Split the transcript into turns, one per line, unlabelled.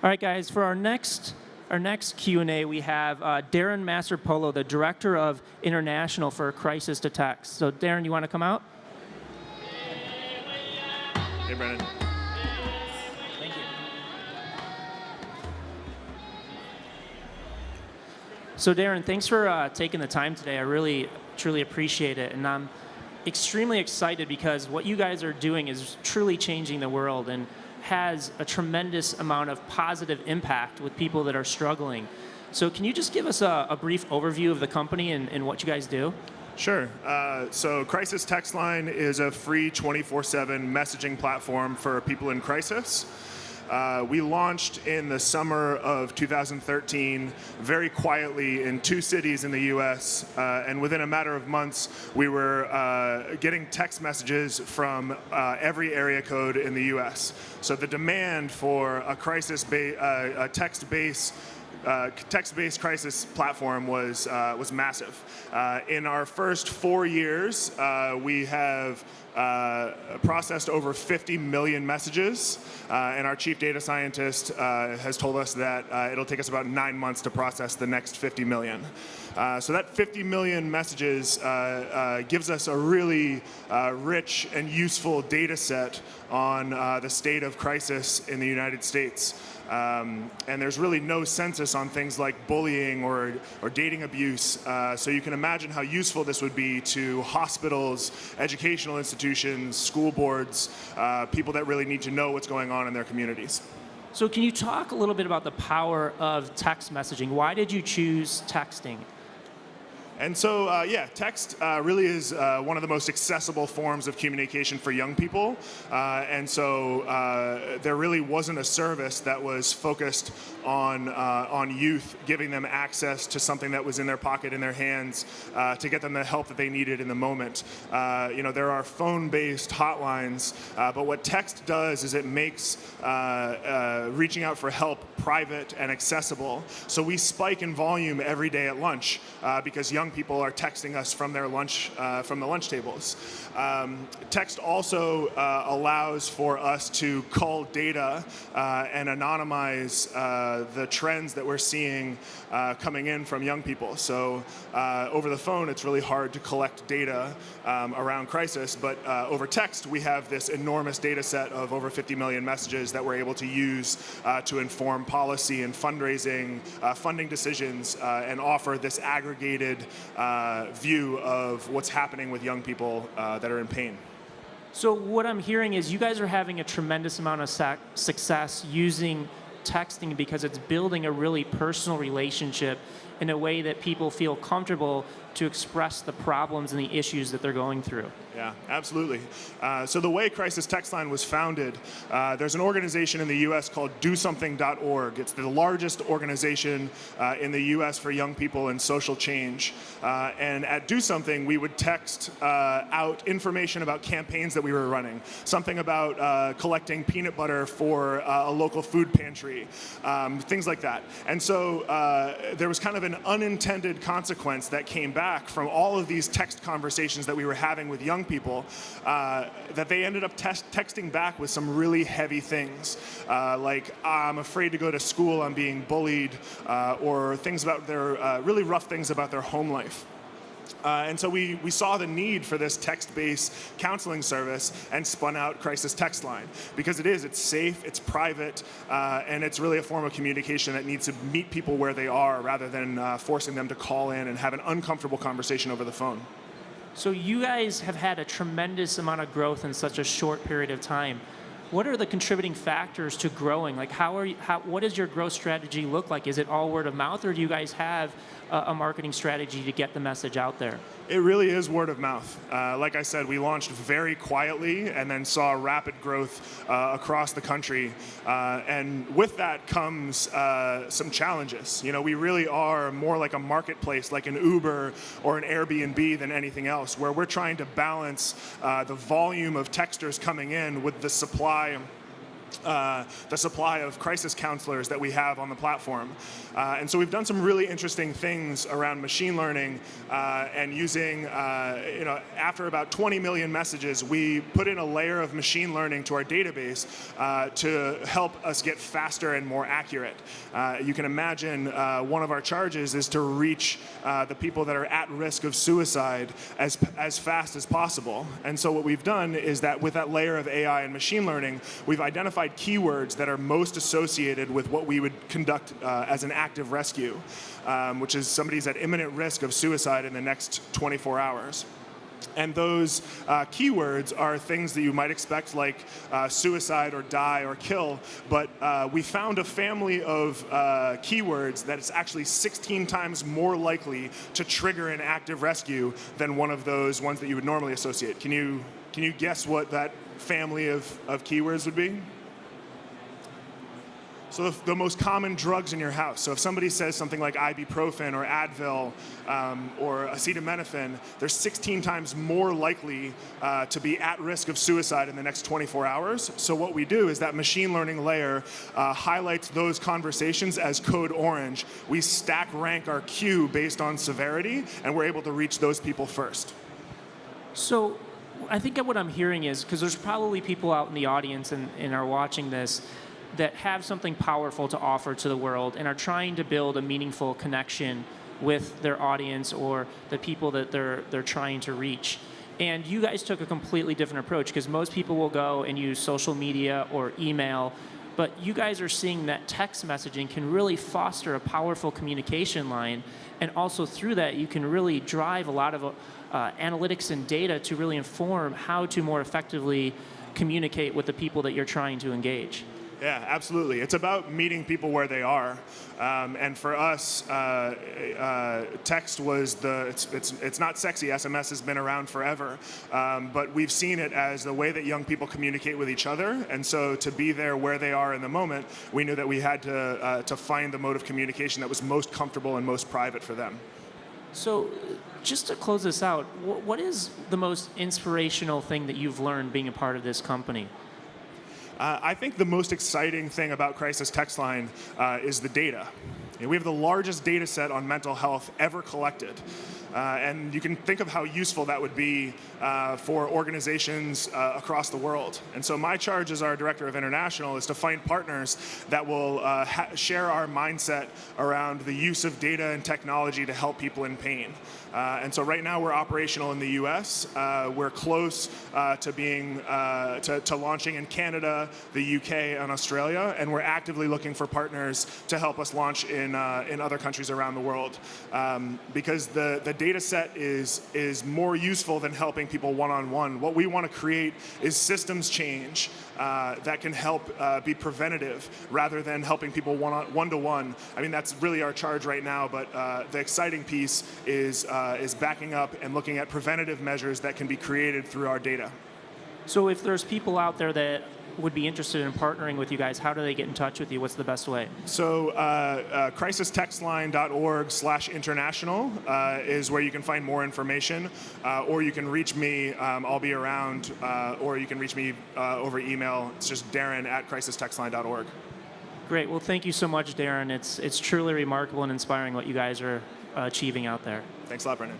All right, guys, for our next Q&A, we have Darren Masterpolo, the Director of International for Crisis to Text. So, Darren, you want to come out?
Hey, Brennan.
Thank you. So, Darren, thanks for taking the time today. I really, truly appreciate it. And I'm extremely excited because what you guys are doing is truly changing the world and has a tremendous amount of positive impact with people that are struggling. So can you just give us a brief overview of the company and what you guys do?
Sure. So Crisis Text Line is a free 24/7 messaging platform for people in crisis. We launched in the summer of 2013 very quietly in 2 cities in the US, and within a matter of months we were getting text messages from every area code in the US. So the demand for a text-based crisis platform was massive. In our first 4 years, we have processed over 50 million messages, and our chief data scientist has told us that it'll take us about 9 months to process the next 50 million. So that 50 million messages gives us a really rich and useful data set on the state of crisis in the United States. And there's really no census on things like bullying or dating abuse. So you can imagine how useful this would be to hospitals, educational institutions, school boards, people that really need to know what's going on in their communities.
So can you talk a little bit about the power of text messaging? Why did you choose texting?
And so, text really is one of the most accessible forms of communication for young people. And so there really wasn't a service that was focused on youth, giving them access to something that was in their pocket, in their hands, to get them the help that they needed in the moment. There are phone-based hotlines, but what text does is it makes reaching out for help private and accessible. So we spike in volume every day at lunch because young people are texting us from their lunch, from the lunch tables. Text also allows for us to cull data and anonymize the trends that we're seeing coming in from young people. So over the phone, it's really hard to collect data around crisis, but over text, we have this enormous data set of over 50 million messages that we're able to use to inform policy and fundraising, funding decisions, and offer this aggregated view of what's happening with young people that are in pain.
So what I'm hearing is you guys are having a tremendous amount of success using texting because it's building a really personal relationship in a way that people feel comfortable to express the problems and the issues that they're going through.
Yeah, absolutely. So the way Crisis Text Line was founded, there's an organization in the US called DoSomething.org. It's the largest organization in the US for young people and social change. And at Do Something, we would text out information about campaigns that we were running, something about collecting peanut butter for a local food pantry, things like that. And so there was kind of an unintended consequence that came back from all of these text conversations that we were having with young people, that they ended up texting back with some really heavy things, like, I'm afraid to go to school, I'm being bullied, or things about their, really rough things about their home life. And so we saw the need for this text-based counseling service and spun out Crisis Text Line because it's safe, it's private, and it's really a form of communication that needs to meet people where they are rather than forcing them to call in and have an uncomfortable conversation over the phone.
So you guys have had a tremendous amount of growth in such a short period of time. What are the contributing factors to growing? Like, what does your growth strategy look like? Is it all word of mouth, or do you guys have a marketing strategy to get the message out there?
It really is word of mouth. Like I said, we launched very quietly and then saw rapid growth across the country. And with that comes some challenges. We really are more like a marketplace, like an Uber or an Airbnb than anything else, where we're trying to balance the volume of texters coming in with the supply the supply of crisis counselors that we have on the platform. And so we've done some really interesting things around machine learning and using, after about 20 million messages, we put in a layer of machine learning to our database to help us get faster and more accurate. You can imagine one of our charges is to reach the people that are at risk of suicide as fast as possible. And so what we've done is that with that layer of AI and machine learning, we've identified keywords that are most associated with what we would conduct as an active rescue, which is somebody's at imminent risk of suicide in the next 24 hours. And those keywords are things that you might expect, like suicide or die or kill. But we found a family of keywords that is actually 16 times more likely to trigger an active rescue than one of those ones that you would normally associate. Can you guess what that family of keywords would be? So the most common drugs in your house. So if somebody says something like ibuprofen or Advil or acetaminophen, they're 16 times more likely to be at risk of suicide in the next 24 hours. So what we do is that machine learning layer highlights those conversations as code orange. We stack rank our queue based on severity, and we're able to reach those people first.
So I think what I'm hearing is, because there's probably people out in the audience and are watching this that have something powerful to offer to the world and are trying to build a meaningful connection with their audience or the people that they're trying to reach. And you guys took a completely different approach, because most people will go and use social media or email, but you guys are seeing that text messaging can really foster a powerful communication line, and also through that you can really drive a lot of analytics and data to really inform how to more effectively communicate with the people that you're trying to engage.
Yeah, absolutely. It's about meeting people where they are, and for us, text was it's not sexy. SMS has been around forever, but we've seen it as the way that young people communicate with each other. And so, to be there where they are in the moment, we knew that we had to find the mode of communication that was most comfortable and most private for them.
So, just to close this out, what is the most inspirational thing that you've learned being a part of this company?
I think the most exciting thing about Crisis Text Line is the data. We have the largest data set on mental health ever collected. And you can think of how useful that would be for organizations across the world. And so my charge as our Director of International is to find partners that will share our mindset around the use of data and technology to help people in pain. And so right now we're operational in the US. We're close to being to launching in Canada, the UK, and Australia, and we're actively looking for partners to help us launch in other countries around the world. Because the data set is more useful than helping people one-on-one. What we want to create is systems change that can help be preventative rather than helping people one-to-one. I mean, that's really our charge right now, but the exciting piece is backing up and looking at preventative measures that can be created through our data.
So if there's people out there that would be interested in partnering with you guys, how do they get in touch with you? What's the best way? So
crisistextline.org/international is where you can find more information, or you can reach me. I'll be around, or you can reach me over email. It's just Darren@crisistextline.org.
Great. Well, thank you so much, Darren. It's truly remarkable and inspiring what you guys are achieving out there.
Thanks a lot, Brendan.